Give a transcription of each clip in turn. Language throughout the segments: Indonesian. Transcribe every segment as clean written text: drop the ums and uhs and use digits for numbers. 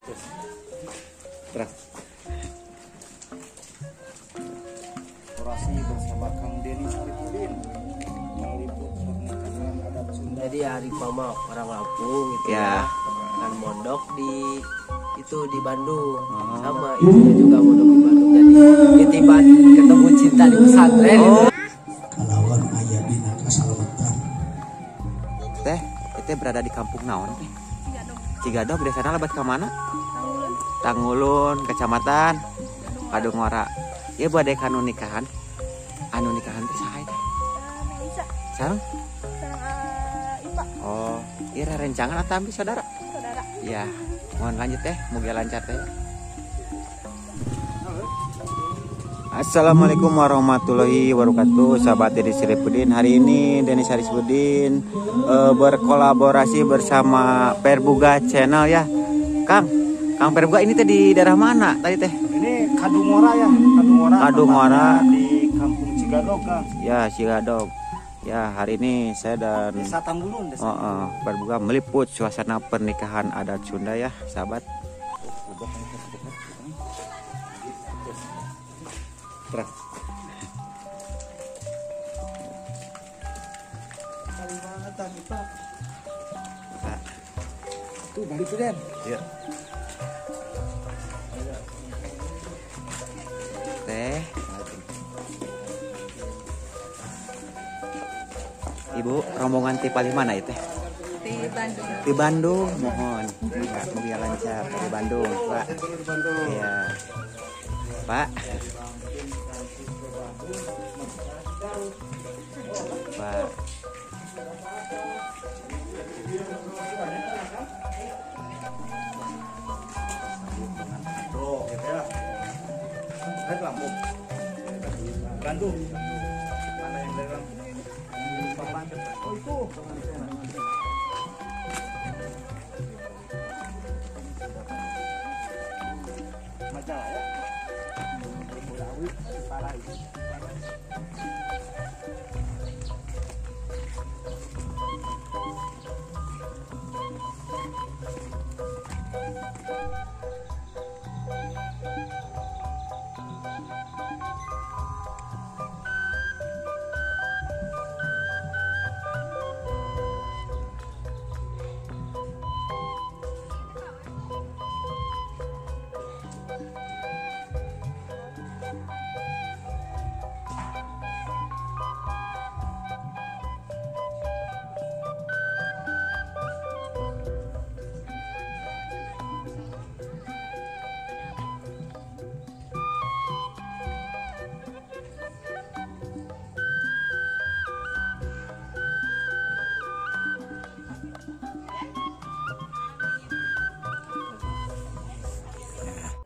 Orasi bersama Kang Denny Saripudin meliput pernikahan adat Sunda. Jadi hari mama orang Lampung itu ya kan mondok di Bandung. Sama ibunya juga mondok di Bandung. Jadi tiba ketemu cinta di pesantren. Kalawan aya dina kasalamatan. Teh, itu berada di kampung naon teh? Cigadog. Di sana lebat ke mana? Tanggulun, kecamatan Kadungora. Ya buat dek anu nikahan. Anu nikahan teh saha teh? Sareng? Ipa. Oh, iya rencangan atau ambil saudara? Saudara. Iya, mohon lanjut teh, moga lancar teh. Assalamualaikum warahmatullahi wabarakatuh. Sahabat Denny Saripudin. Hari ini Denny Saripudin berkolaborasi bersama Perbuga Channel ya. Kang Perbuga ini teh di daerah mana tadi teh? Ini Kadungora ya, Kadungora di Kampung Cigadog, Kang. Ya, Cigadog. Ya, hari ini saya dan Desa Tanggulun, Perbuga meliput suasana pernikahan adat Sunda ya, sahabat. Terus. Kalimantan Ipa. Tuh balik tuh Den. Ya. Teh. Ibu, rombongan ti paling mana itu? Di Bandung. Di Bandung, mohon. Pak, moga lancar di Bandung, Pak. Iya. Pak. Pak. Bro, gitu ya. Dari Lampung. Bandung. Mana yang dari Lampung? Oh itu. Majalah ya. Berpurawi, parah itu.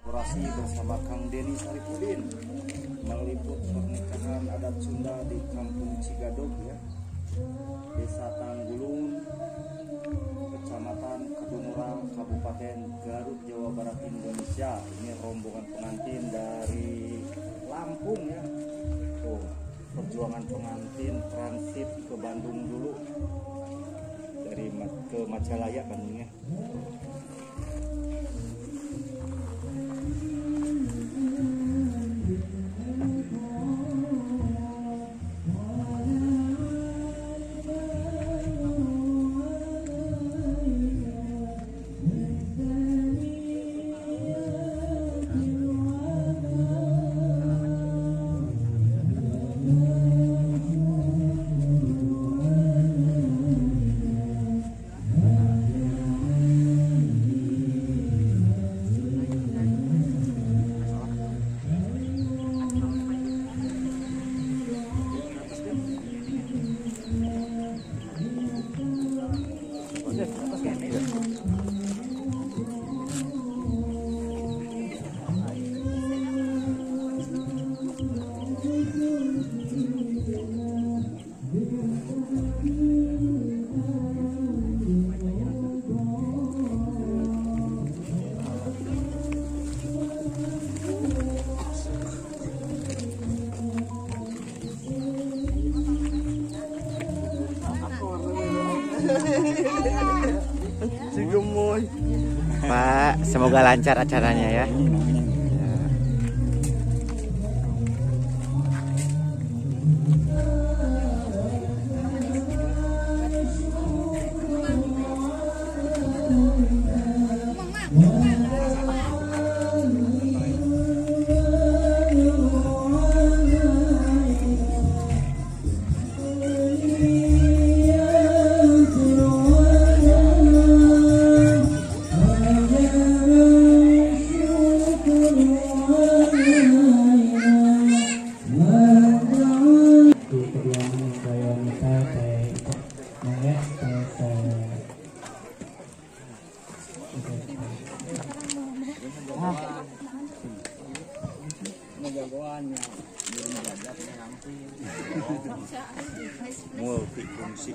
Orasi bersama Kang Denny Saripudin meliput pernikahan adat Sunda di Kampung Cigadog ya, Desa Tanggulun, Kecamatan Kadungora, Kabupaten Garut, Jawa Barat, Indonesia. Ini rombongan pengantin dari Lampung ya. Tuh, perjuangan pengantin transit ke Bandung dulu dari ke Majalaya Bandungnya. Semoga lancar acaranya ya. Multifungsi.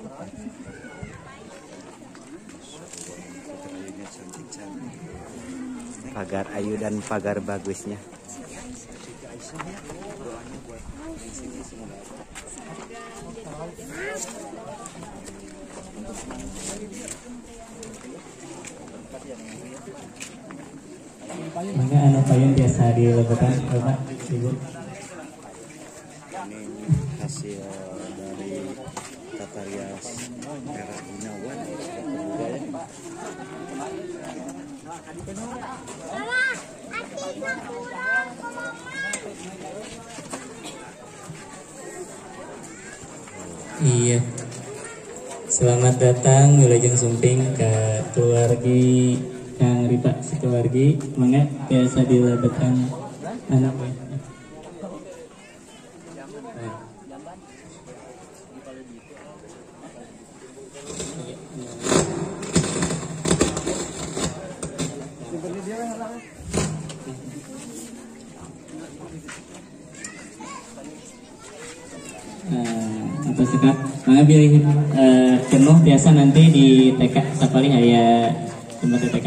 Pagar ayu dan pagar bagusnya. Mangga anu payun biasa dilebetan Bapak Ibu. Ini hasil dari tata rias merah Gunawan. Iya. Selamat datang Wilujeng Sumping ke keluargi Kang Ripa sekeluargi. Mangga biasa dilebetan anak. Apa sekap? Mangga pilih penuh biasa nanti di TK sapali aya tempat TK.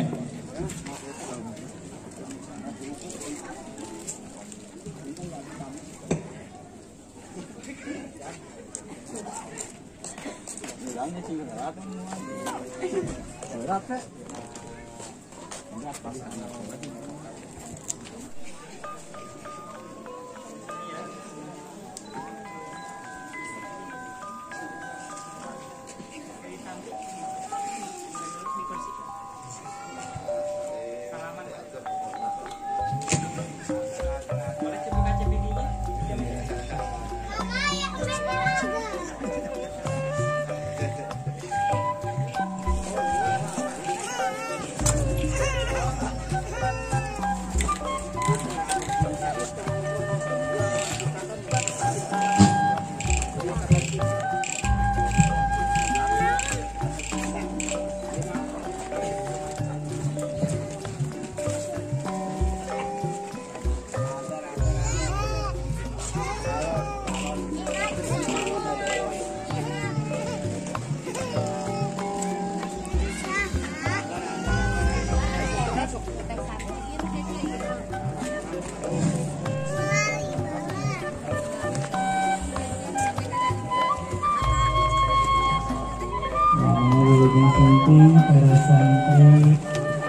Wilujeng Sumping para santri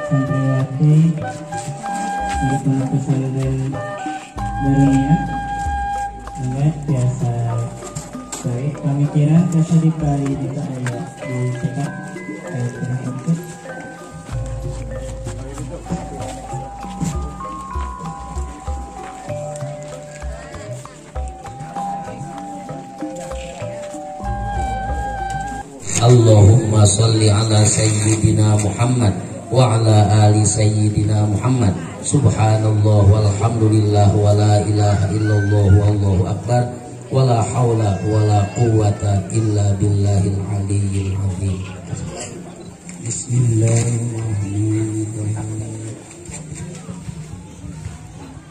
santriwati untuk pengakusan dan barunya. Mangga biasa baik pamikiran biasa dipari di aya di cetak kayak penakut. Allahumma salli ala sayyidina Muhammad wa ala ali sayyidina Muhammad. Subhanallah walhamdulillah wa la ilaha illallah wallahu akbar wa la hawla wa la quwwata illa billahil aliyyil azim. Bismillahirrahmanirrahim.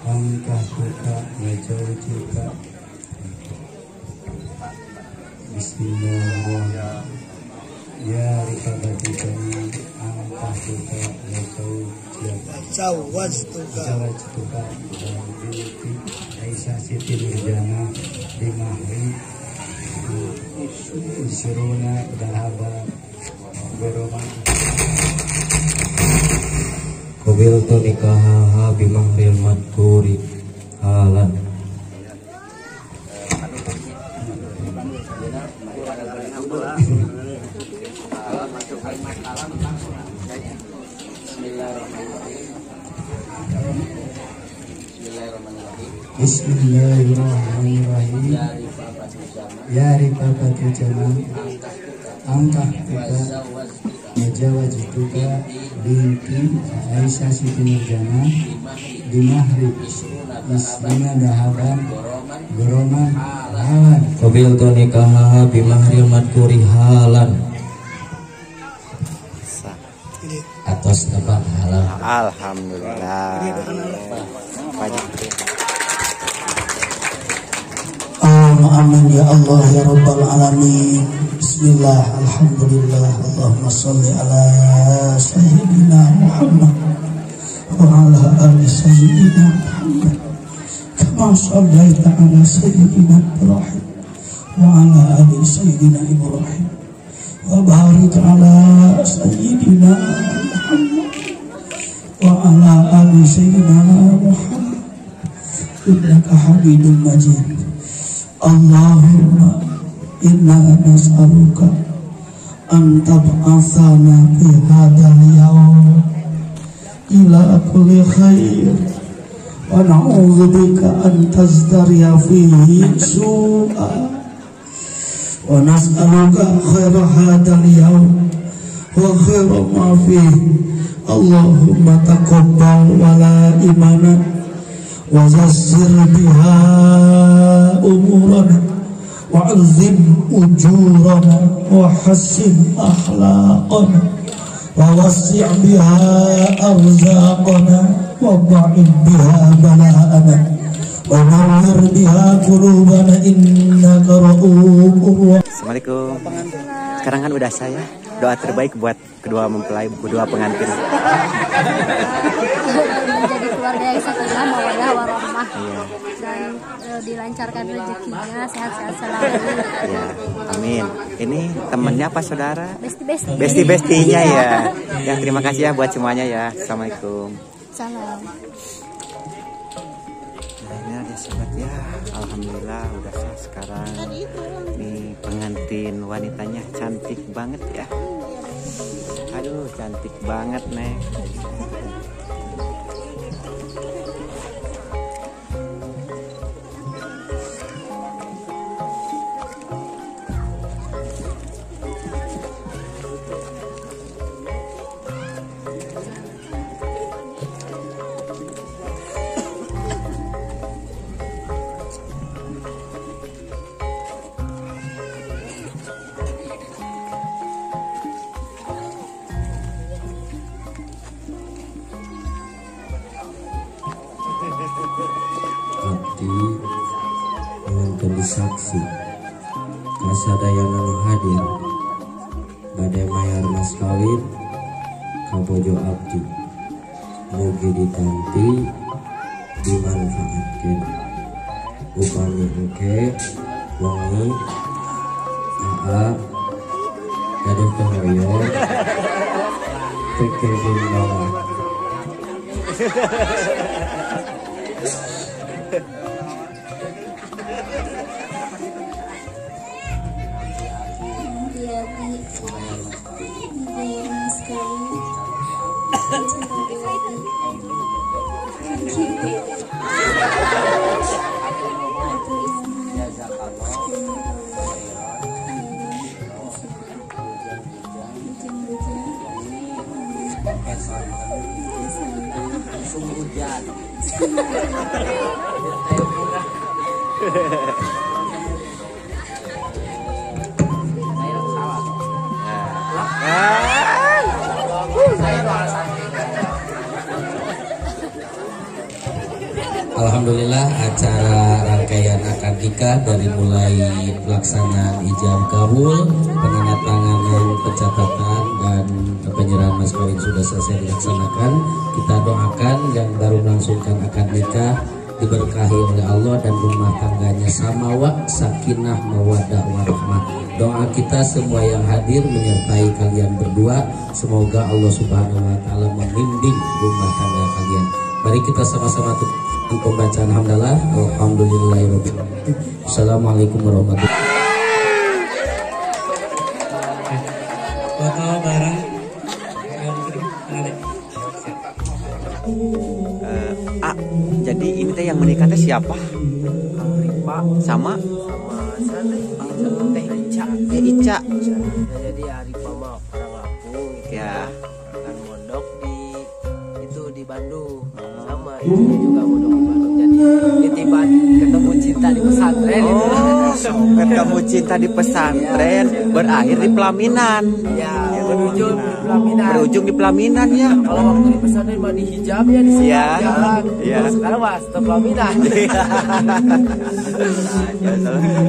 Angkah buka ngejauh juga. Bismillahirrahmanirrahim. Ya rikabati kami angkah buka ngejauh juga. Jawajtuka dan binti Aisyah Siti Nurjana di Mahri Suruna Dahaba Beroma qabiltu nikahaha bimahril madkuri halan. Bismillahirrahmanirrahim. Ya rifaqatu jamal angkah kita majawajituka binti Aisyah Siti Nurjana di mahri ismina dahaban goroman halan. Qabiltu nikahaha bimahril madkuri halan. Atos apa halal. Alhamdulillah. Banyak. Amin ya Allah ya Rabbal Alamin. Bismillah, alhamdulillah, Allahumma salli ala Sayyidina Muhammad wa ala ali Sayyidina Muhammad kama sallaita ala Sayyidina Ibrahim wa ala ali Sayyidina Ibrahim wa barik ala Sayyidina Muhammad wa ala ali Sayyidina Muhammad innaka Hamidum Majid. Allahumma inna nas'aluka an tab'athana fi hadzal yawm ila kulli khair wa na'udzubika an tazdariya fihi su'a wa nas'aluka khaira hadzal yawm wa khaira ma fihi. Allahumma taqabbal wala imana wa zazzir biha umurana wa'zim ujurana wa hassin akhlaqana wa wasi' biha arzaqana wa ba'id biha bala'ana wa nawwir biha qulubana innaka ra'ufur rahim. Assalamualaikum. Sekarang kan udah saya doa terbaik buat kedua mempelai, kedua pengantin. Menjadi keluarga yang sakinah mawaddah warahmah dan dilancarkan rezekinya, sehat-sehat selalu. Ya, amin. Ini temennya apa saudara? Besti-bestinya ya. Ya, terima kasih ya buat semuanya ya. Assalamualaikum. Salam. Nah, ini ada sobat ya. Alhamdulillah udah sah sekarang. Nih pengantin wanitanya cantik banget ya. Aduh, cantik banget nih. Abdi dengan saksi kasadayana nu hadir bade mayar mas kawin kabojo abdi mugi ditampi dimanfaatkeun upami engke wengi aa gaduh kehoyong pikir bawah. Alhamdulillah acara rangkaian akad nikah dari mulai pelaksanaan ijab kabul, penandatanganan, pencatatan dan penyerahan mas kawin sudah selesai dilaksanakan. Kita doakan yang baru melangsungkan akad nikah diberkahi oleh Allah dan rumah tangganya samawa, sakinah, mawaddah, warahmah. Doa kita semua yang hadir menyertai kalian berdua, semoga Allah Subhanahu wa taala membimbing rumah tangga kalian. Mari kita sama-sama tutup pembacaan hamdalah. Alhamdulillahirabbil alamin. Assalamualaikum warahmatullahi wabarakatuh. Barang jadi ini teh yang menikah teh siapa? Ripa Sama Teh Ica. Ica. Jadi Arifa mah orang Lampung Ya. kan mondok di Bandung sama ibunya juga mondok di Bandung jadi tiba ketemu cinta di pesantren itu. Ketemu cinta di pesantren berakhir di pelaminan. Ya berujung di pelaminan. Berujung di pelaminan ya. Kalau waktu di pesantren mah di hijab ya di Iya. jalan. Iya. Sekarang mah setelah pelaminan.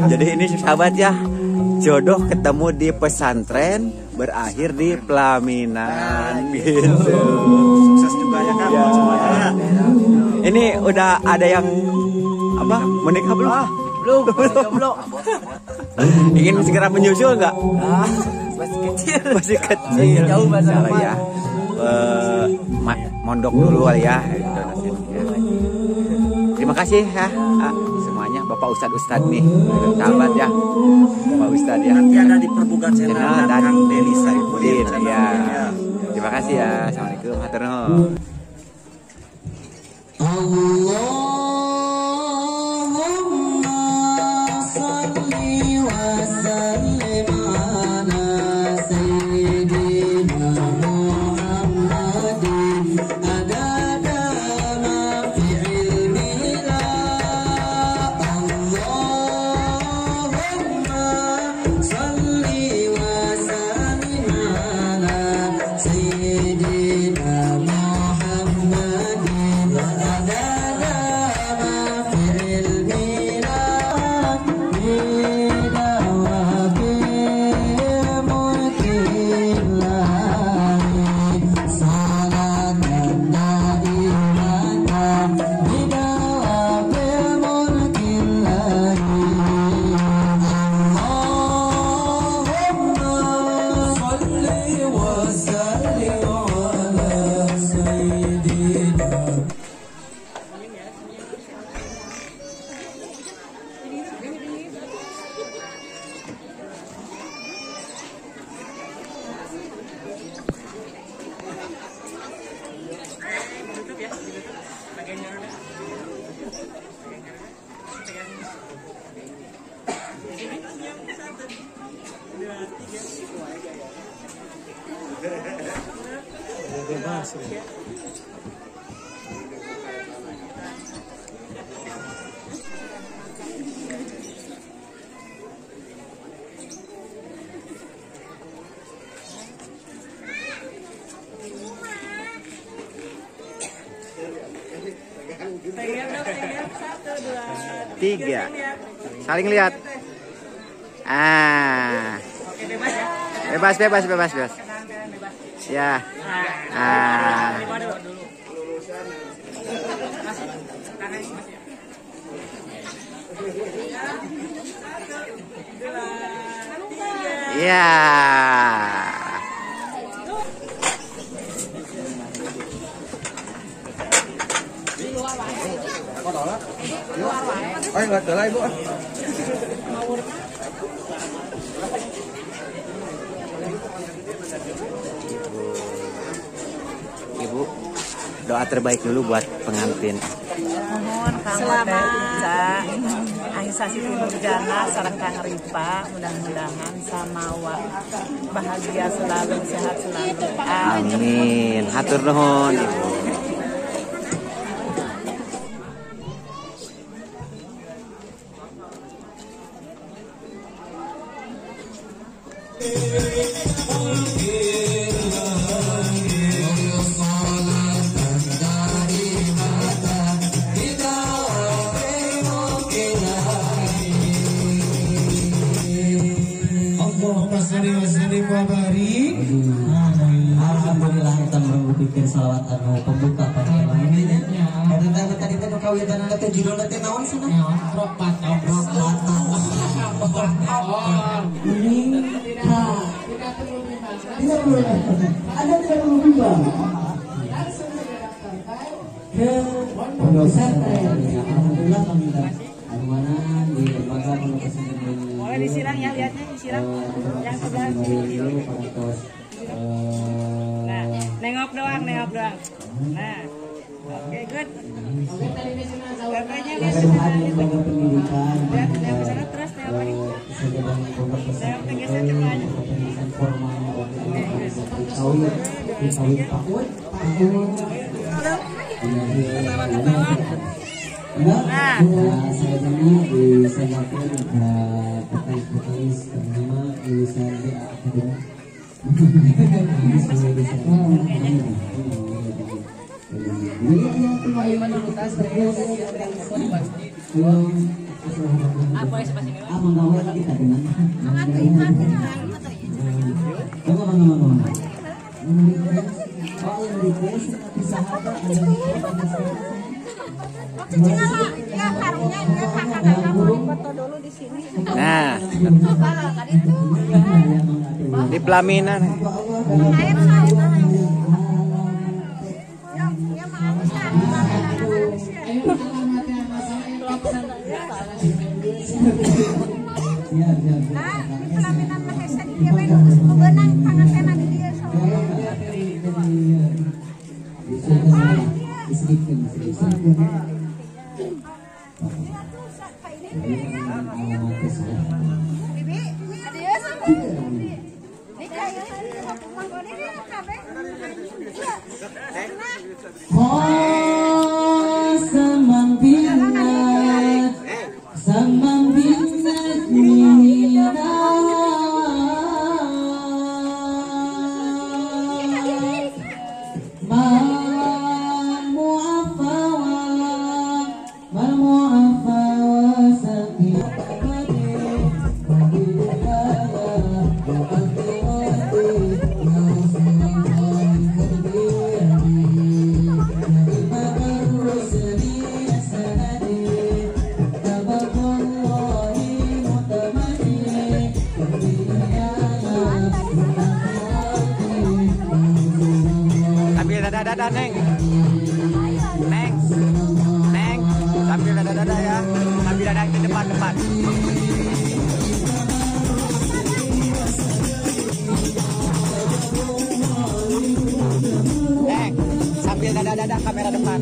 Jadi ini sahabat ya, jodoh ketemu di pesantren berakhir di pelaminan gitu. Sukses juga ya Kang buat semuanya ya. Ini udah ada yang apa menikah belum? Belum. Ingin segera menyusul nggak? Masih kecil. Masih kecil. Masih jauh masa Salah depan. ya. Mondok dulu kali ya. Terima kasih ya semuanya Bapak Ustadz nih sahabat ya, Bapak Ustadz ya. Nanti ada di perbukitan Channel channel dan Kang Deli Saripudin. ya. Terima kasih ya. Assalamualaikum. Hatur nuhun. Tiga. Saling lihat. Bebas. Ya. Ya. Oh, enggak ada lah Ibu. Ibu, doa terbaik dulu buat pengantin. Selamat Aisyah Siti Nurjana sareng Kang Ripa, mudah-mudahan samawa bahagia selalu, sehat selalu. Amin. Hatur nuhun Ibu. Alhamdulillah kita berpikir salawat anu pembuka pada malam ini. Tadi kawitan teh judulna teh naon cenah? Rok patok. Ini tidak perlu ada tidak perlu bimbang ke pondok pesantren. Alhamdulillah kami mana di lembaga pondok pesantren. Boleh disilang ya, lihatnya disilang. Yang sebelah kiri. Nah, nengok doang. Nah, oke, good. Katanya dia sudah lembaga pendidikan. lihat yang sana terus nengok lagi. Nengok tegesnya coba aja. Nah, saya dengar di Singapura ada petanis bernama lulusan BA Akademi. Nah, di pelaminan. Dada Neng, sambil dada ya, sambil dada ke depan. Neng, sambil dada kamera depan.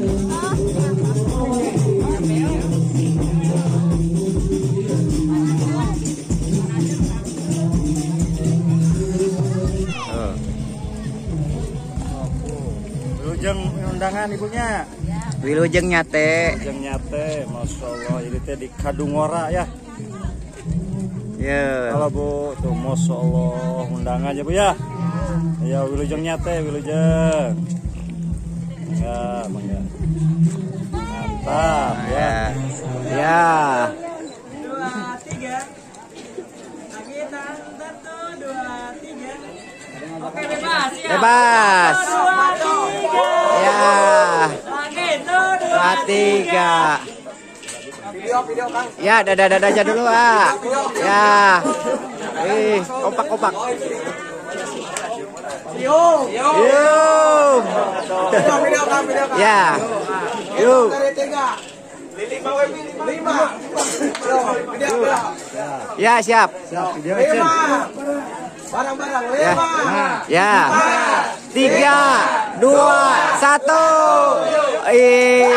Wilujeng undangan ibunya. Wilujeng nyate. Masya Allah, ini teh di Kadungora ya. Ya. Kalau Bu, tuh Masya Allah undangan aja Bu ya. Ya wilujeng nyate, wilujeng. Mangga. Mantap ya. Ya. 2, 3. Lagi nonton tuh 2, 3. Oke bebas. Ya. Bebas. 2, 3. Ya. Lagi tuh 2, 3. Ya, dada aja dulu ah. Ya. Kompak. Yuk. Ya. Yuk. Ya, siap. Barang-barang Ya. 3, 2, 1. Ya.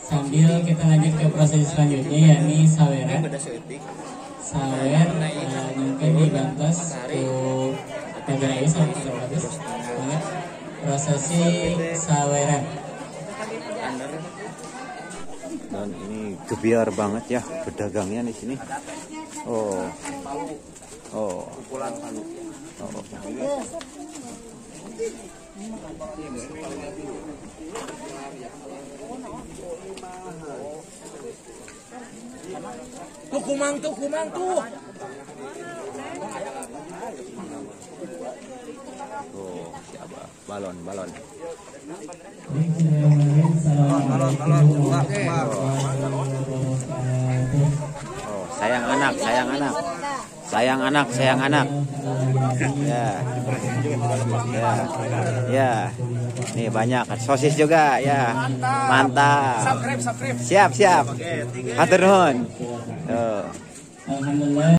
Sambil kita lanjut ke proses selanjutnya yakni saweran. Sawer mungkin dibantos tuh kameranya sangat bagus banget. Prosesi saweran. Dan ini gebiar banget ya pedagangnya di sini. Oh. Tuh kumang tuh. balon. Oh, sayang anak. Ya. Nih banyak sosis juga ya. Mantap. Siap. Hatur nuhun. Tuh. Alhamdulillah.